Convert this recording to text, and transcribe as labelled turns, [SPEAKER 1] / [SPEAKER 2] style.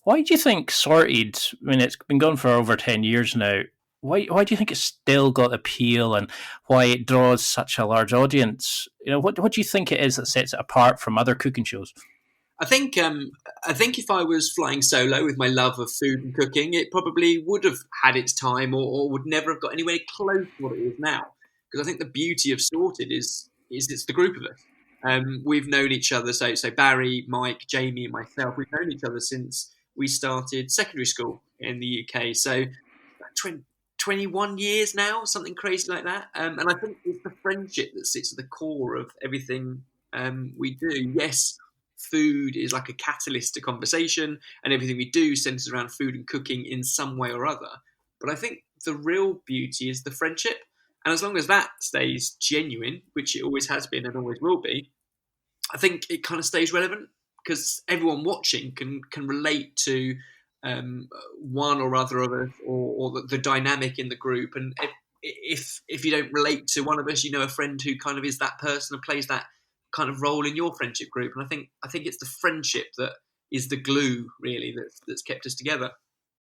[SPEAKER 1] Why do you think Sorted, I mean, it's been going for over 10 years now, why do you think it's still got appeal and why it draws such a large audience? What do you think it is that sets it apart from other cooking shows?
[SPEAKER 2] I think I think if I was flying solo with my love of food and cooking, it probably would have had its time, or would never have got anywhere close to what it is now. Because I think the beauty of Sorted is it's the group of us. We've known each other. So Barry, Mike, Jamie, and myself. We've known each other since we started secondary school in the UK. So 20, 21 years now, something crazy like that. And I think it's the friendship that sits at the core of everything we do. Yes, food is like a catalyst to conversation, and everything we do centers around food and cooking in some way or other. But I think the real beauty is the friendship. And as long as that stays genuine, which it always has been and always will be, I think it kind of stays relevant because everyone watching can relate to one or other of us, or the dynamic in the group. And if you don't relate to one of us, you know a friend who kind of is that person and plays that kind of role in your friendship group. And I think it's the friendship that is the glue really that's kept us together.